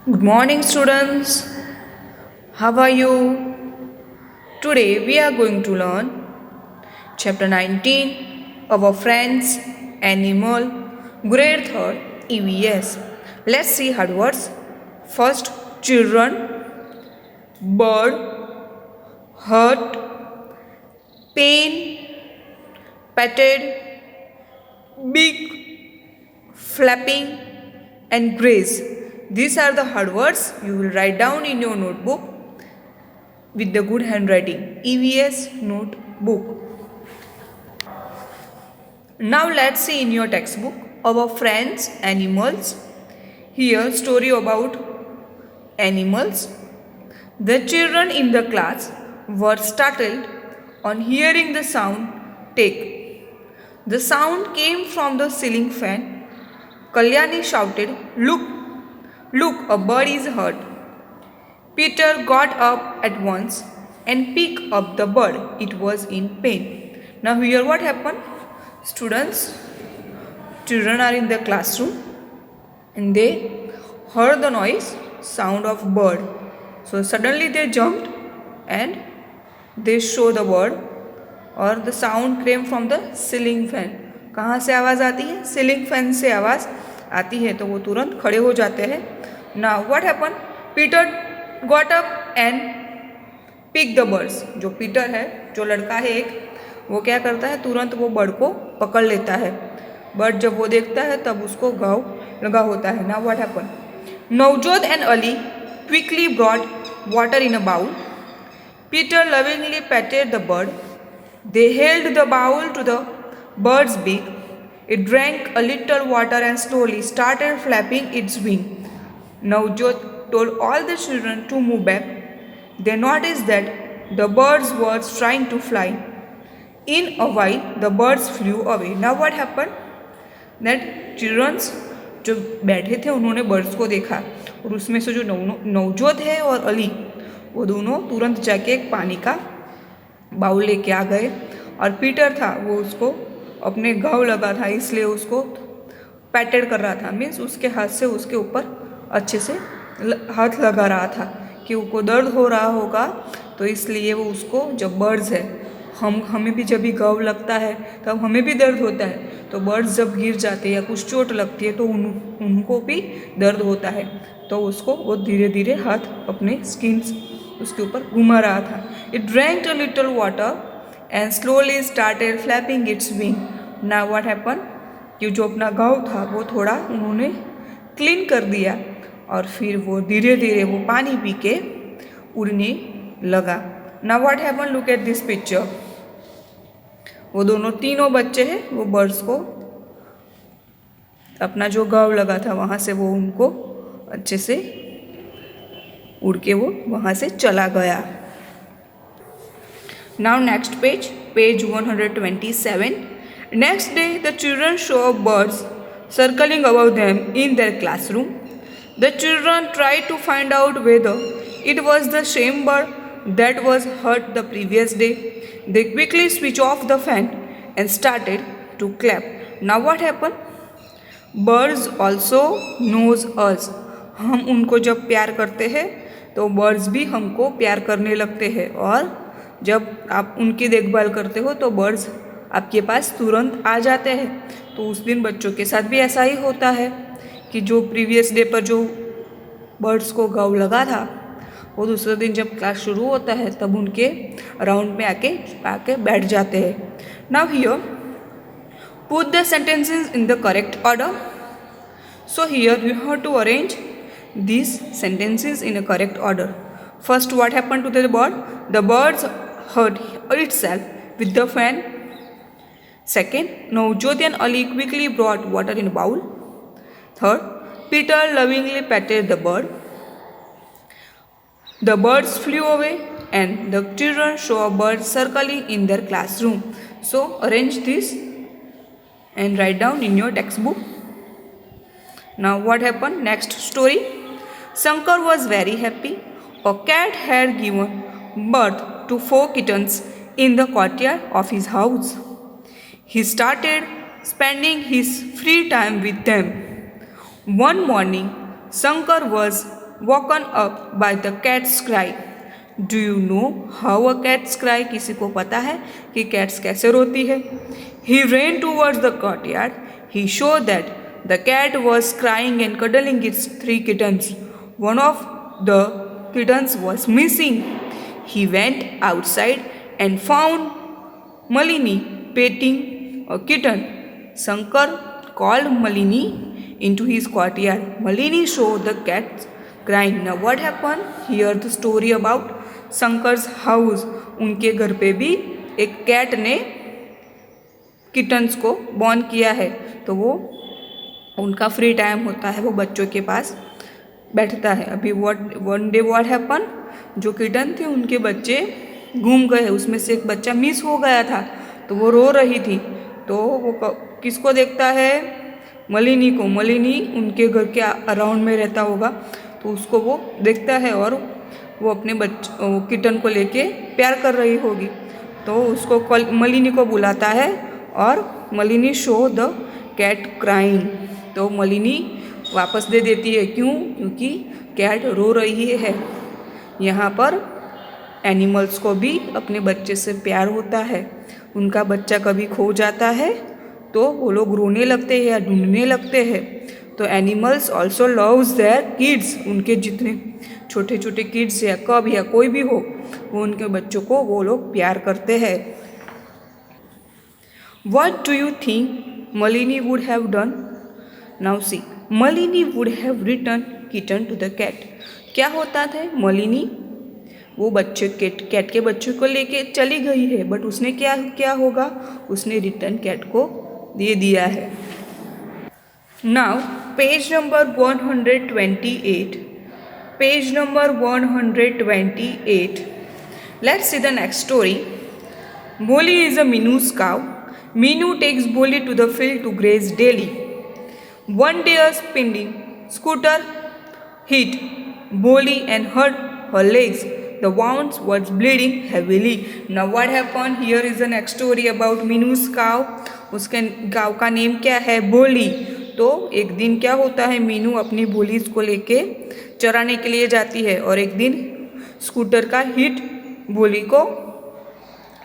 Good morning, students. How are you? Today we are going to learn chapter 19, Our Friends, Animal, Grade 3rd, EVS. Let's see hard words. First, children, bird, hurt, pain, petted, big, flapping, and graze. These are the hard words you will write down in your notebook with the good handwriting. EVS notebook. Now let's see in your textbook our friends animals. Here story about animals. The children in the class were startled on hearing the sound take. The sound came from the ceiling fan. Kalyani shouted, "Look, look, a bird is hurt." Peter got up at once and picked up the bird. It was in pain. Now here what happened? Students, children are in the classroom and they heard the noise, sound of bird. So suddenly they jumped and they show the bird और the sound came from the ceiling fan. कहाँ से आवाज़ आती है? Ceiling fan से आवाज़ आती है तो वो तुरंत खड़े हो जाते हैं. Now what happen? Peter got up and pick the birds. जो पीटर है, जो लड़का है एक, वो क्या करता है? तुरंत वो बर्ड को पकड़ लेता है. बर्ड जब वो देखता है तब उसको घाव लगा होता है. Now what happen? Navjot and Ali quickly brought water in a bowl. Peter lovingly patted the bird. They held the bowl to the bird's beak. It drank a little water and slowly started flapping its wing. Navjot told all the children to move back. They noticed that the birds were trying to fly. In a while, the birds flew away. Now what happened? That children जो बैठे थे उन्होंने birds को देखा और उसमें से जो नवजोत है और अली वो दोनों तुरंत जाके एक पानी का बाउल लेके आ गए. और पीटर था वो उसको अपने घाव लगा था इसलिए उसको पैटेड कर रहा था. मीन्स उसके हाथ से उसके ऊपर अच्छे से हाथ लगा रहा था कि उसको दर्द हो रहा होगा तो इसलिए वो उसको. जब बर्ड्स है हमें भी जब भी घाव लगता है तब हमें भी दर्द होता है. तो बर्ड्स जब गिर जाते हैं या कुछ चोट लगती है तो उनको भी दर्द होता है. तो उसको वो धीरे धीरे हाथ अपने स्किन उसके ऊपर घुमा रहा था. It drank a little water and slowly started flapping it's wing. Now what happen? कि जो अपना घाव था वो थोड़ा उन्होंने क्लीन कर दिया और फिर वो धीरे धीरे वो पानी पी के उड़ने लगा. Now what happen? Look at this picture. वो दोनों तीनों बच्चे हैं वो बर्ड्स को अपना जो घाव लगा था वहाँ से वो उनको अच्छे से उड़ के वो वहाँ से चला गया. Now next page, page 127. Next day the children saw birds circling above them in their classroom. The children tried to find out whether it was the same bird that was hurt the previous day. They quickly switched off the fan and started to clap. Now what happened? Birds also knows us. हम उनको जब प्यार करते हैं तो birds भी हमको प्यार करने लगते हैं और जब आप उनकी देखभाल करते हो तो बर्ड्स आपके पास तुरंत आ जाते हैं. तो उस दिन बच्चों के साथ भी ऐसा ही होता है कि जो प्रीवियस डे पर जो बर्ड्स को घाव लगा था वो दूसरे दिन जब क्लास शुरू होता है तब उनके राउंड में आके बैठ जाते हैं. Now here put the sentences in the correct order. So here you have to arrange these sentences in a correct order. First, what happened to the bird? The birds hurt itself with the fan. Second, Navjot and Ali quickly brought water in a bowl. Third, Peter lovingly patted the bird. The birds flew away and the children saw a bird circling in their classroom. So, arrange this and write down in your textbook. Now, what happened? Next story. Shankar was very happy. A cat had given birth to 4 kittens in the courtyard of his house. He started spending his free time with them. One morning, Shankar was woken up by the cat's cry. Do you know how a cat's cry? किसी को पता है कि cats कैसे रोती है? He ran towards the courtyard. He saw that the cat was crying and cuddling its 3 kittens. One of the kittens was missing. He went outside and found Malini petting a kitten. Shankar called Malini into his courtyard. Malini saw the cat crying. Now what happened? Here the story about Shankar's house. उनके घर पे भी एक cat ने kittens को born किया है, तो वो उनका फ्री टाइम होता है वो बच्चों के पास बैठता है. अभी वन डे व्हाट हैपन, जो किटन थे उनके बच्चे घूम गए, उसमें से एक बच्चा मिस हो गया था, तो वो रो रही थी. तो वो किसको देखता है? मलिनी को. मलिनी उनके घर के अराउंड में रहता होगा, तो उसको वो देखता है और वो अपने किटन को लेके प्यार कर रही होगी, तो उसको मलिनी को बुलाता है और मलिनी शो द कैट क्राइंग. तो मलिनी वापस दे देती है. क्यों? क्योंकि कैट रो रही है. यहाँ पर एनिमल्स को भी अपने बच्चे से प्यार होता है. उनका बच्चा कभी खो जाता है तो वो लोग रोने लगते हैं या ढूंढने लगते हैं. तो animals also loves their kids. उनके जितने छोटे छोटे किड्स या कब या कोई भी हो, वो उनके बच्चों को वो लोग प्यार करते हैं. What do you think Malini would have done? Now see, Malini would have returned kitten to the cat. क्या होता था? मलिनी वो बच्चे कैट के बच्चों को लेके चली गई है, बट उसने क्या होगा? उसने रिटर्न कैट को दे दिया है. Now page number 128. Page number 128. Let's see the next story. Boli is a Minu's cow. Minu takes Boli to the field to graze daily. One day a spinning scooter hit Boli and hurt her legs. The wound was bleeding heavily. Now what happened? Here is the next story about Minu's cow. उसके गाँव का name क्या है? बोली. तो एक दिन क्या होता है? मीनू अपनी बोलीज को लेके चराने के लिए जाती है और एक दिन स्कूटर का हिट बोली को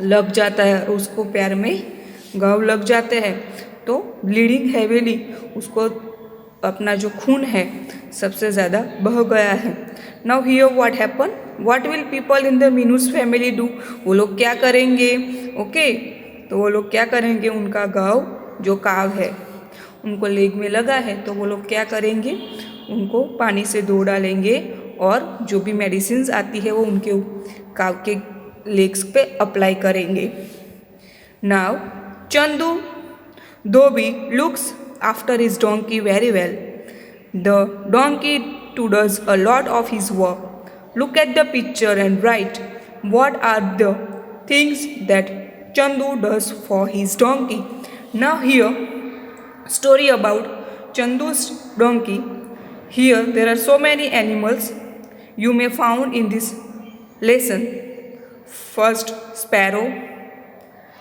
लग जाता है और उसको पैर में घाव लग जाते हैं. तो ब्लीडिंग हैवीली, उसको अपना जो खून है सबसे ज़्यादा बह गया है. Now here what happen? What will people in the Meenu's family do? वो लोग क्या करेंगे? ओके, तो वो लोग क्या करेंगे? उनका घाव जो काव है उनको लेग में लगा है, तो वो लोग क्या करेंगे? उनको पानी से धो डालेंगे और जो भी मेडिसिन आती है वो उनके काव के लेग्स पे अप्लाई करेंगे. Now Chandu Dhobi looks after his donkey very well. The donkey too does a lot of his work. Look at the picture and write what are the things that Chandu does for his donkey. Now here story about Chandu's donkey. Here there are so many animals you may found in this lesson. First sparrow,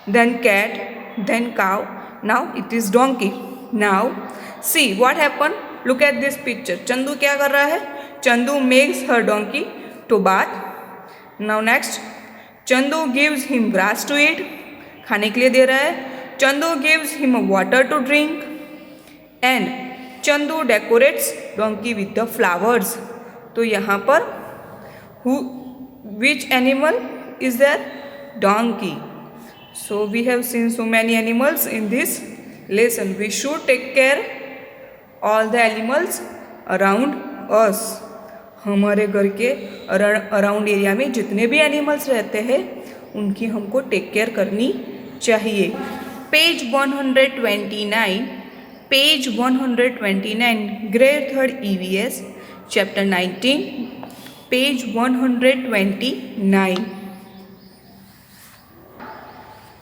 then cat, then cow. Now it is donkey. Now see what happened. Look at this picture. Chandu क्या कर रहा है? Chandu makes her donkey to bath. Now next, Chandu gives him grass to eat. खाने के लिए दे रहा है. Chandu gives him water to drink. And Chandu decorates donkey with the flowers. तो यहाँ पर which animal is there? Donkey. So we have seen so many animals in this lesson. We should take care all the animals around us. हमारे घर के around area में जितने भी animals रहते हैं उनकी हमको टेक केयर करनी चाहिए. Page 129. Page 129. Grade 3rd EVS chapter 19. Page 129.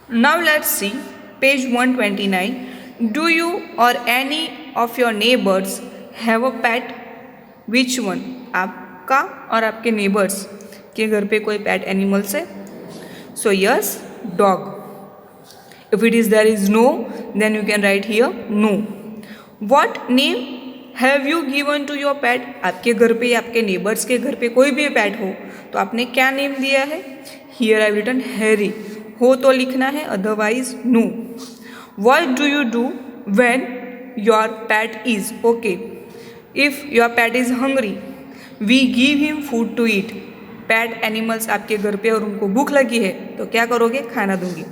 Now let's see page 129. Do you or any of your neighbors have a pet? Which one? आपका और आपके neighbors के घर पे कोई pet animals है? So yes, dog. If it is there is no, then you can write here no. What name have you given to your pet? आपके घर पे या आपके नेबर्स के घर पे कोई भी पैट हो तो आपने क्या नेम दिया है? Here I written Harry. हो तो लिखना है, otherwise no. What do you do when your pet is okay? If your pet is hungry we give him food to eat. Pet animals आपके घर पे और उनको भूख लगी है तो क्या करोगे? खाना दूंगी।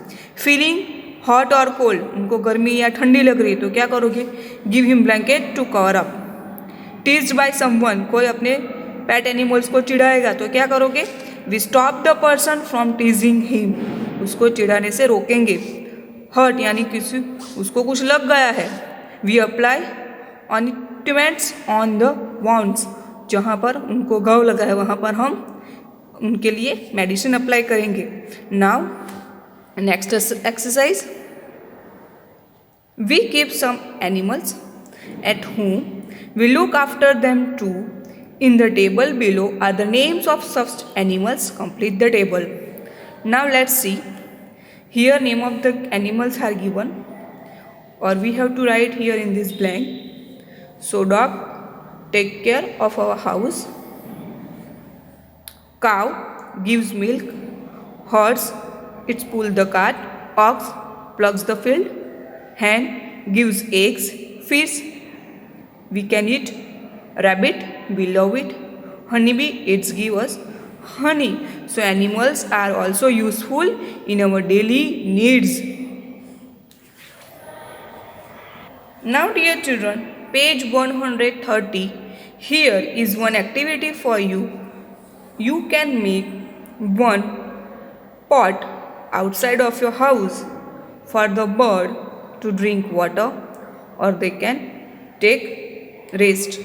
फीलिंग हॉट और कोल्ड, उनको गर्मी या ठंडी लग रही है तो क्या करोगे? Give him blanket to cover up. Teased by someone, कोई अपने पैट एनिमल्स को चिढ़ाएगा तो क्या करोगे? We stop the person from teasing him, उसको चिढ़ाने से रोकेंगे। हर्ट यानी किसी उसको कुछ लग गया है। We apply ointments on the wounds, जहाँ पर उनको घाव लगा है वहाँ पर हम उनके लिए मेडिसिन अप्लाई करेंगे। Now next exercise, we keep some animals at home, we look after them too. In the table below are the names of such animals. Complete the table. Now let's see. Here name of the animals are given or we have to write here in this blank. So dog take care of our house, cow gives milk, horse it's pull the cart, ox plugs the field, hen gives eggs, fish we can eat, rabbit we love it, honeybee it's give us honey. So animals are also useful in our daily needs. Now dear children, page 130, here is one activity for you. You can make one pot outside of your house for the bird to drink water, or they can take rest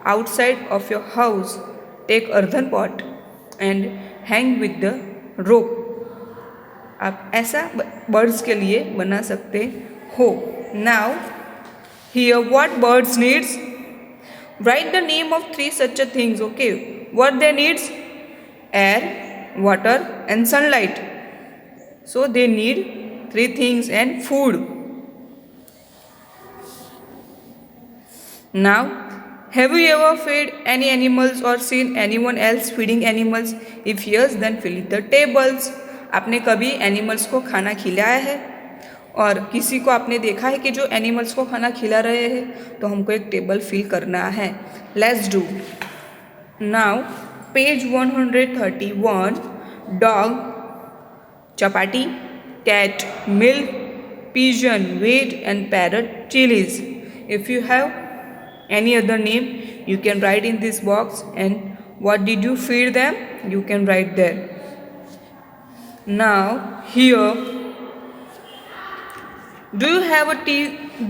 outside of your house. Take earthen pot and hang with the rope. आप ऐसा birds के लिए बना सकते हो। Now here what birds needs? Write the name of 3 such a things. Okay, what they needs? Air, water and sunlight. So they need 3 things and food. Now have you ever fed any animals or seen anyone else feeding animals? If yes, then fill the tables. आपने कभी animals को खाना खिलाया है और किसी को आपने देखा है कि जो एनिमल्स को खाना खिला रहे हैं, तो हमको एक टेबल फिल करना है। Let's do. Now page 131, dog chapati, cat milk, pigeon wheat and parrot chilies. If you have any other name you can write in this box, and what did you feed them you can write there. Now here, do you have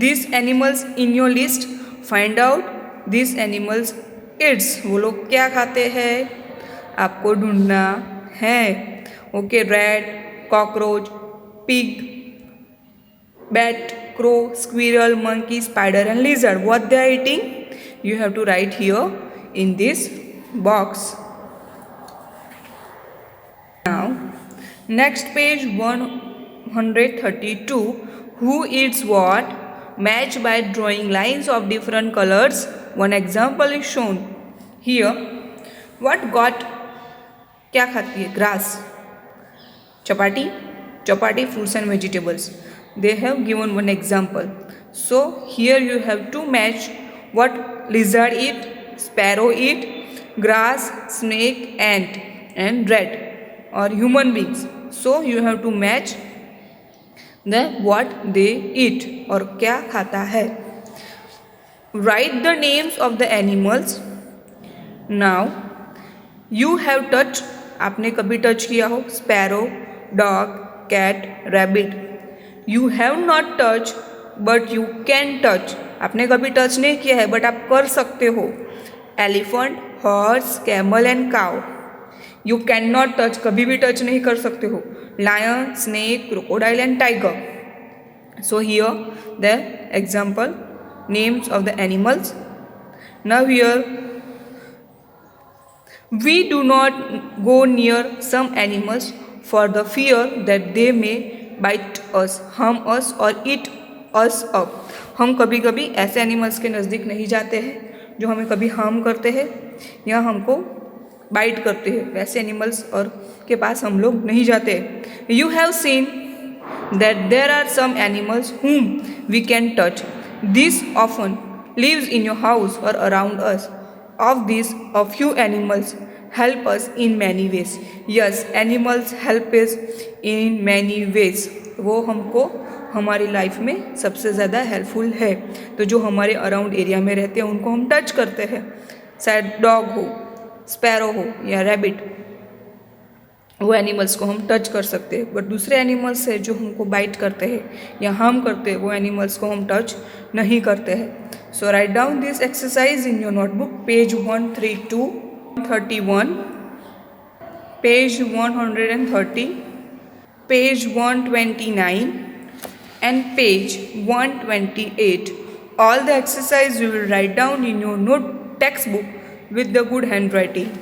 these animals in your list? Find out these animals eats, वो लोग क्या खाते हैं आपको ढूंढना है। Okay, rat, cockroach, pig, bat, crow, squirrel, monkey, spider and lizard. What they are eating? You have to write here in this box. Now next page 132, who eats what? Match by drawing lines of different colors. One example is shown here. What got? क्या खाती है? Grass. Chapati, fruits and vegetables. They have given one example. So here you have to match what lizard eat, sparrow eat, grass, snake, ant and rat or human beings. So you have to match the what they eat और क्या खाता है. Write the names of the animals. Now you have touched, आपने कभी touch किया हो? Sparrow, dog, cat, rabbit. You have not touch but you can touch, आपने कभी टच नहीं किया है बट आप कर सकते हो. Elephant, horse, camel and cow. You can not touch, कभी भी टच नहीं कर सकते हो. Lion, snake, crocodile and tiger. So here the example names of the animals. Now here we do not go near some animals for the fear that they may bite us, harm us or eat us up. हम कभी कभी ऐसे animals के नज़दीक नहीं जाते हैं जो हमें कभी हार्म करते हैं या हमको बाइट करते हैं, वैसे एनिमल्स और के पास हम लोग नहीं जाते। You have seen that there are some animals whom we can touch. This often lives in your house or around us. Of these, a few animals help us in many ways. Yes, animals help us in many ways. वो हमको हमारी life में सबसे ज़्यादा helpful है। तो जो हमारे अराउंड एरिया में रहते हैं उनको हम टच करते हैं, शायद डॉग हो, स्पैरो हो या रैबिट, वो एनिमल्स को हम टच कर सकते हैं। बट दूसरे एनिमल्स है जो हमको बाइट करते हैं या हार्म करते हैं, वो एनिमल्स को हम टच नहीं करते हैं। So write down this exercise in your notebook, page 132, 131, page 130, page 129 and page 128. All the exercise you will write down in your note textbook with the good handwriting.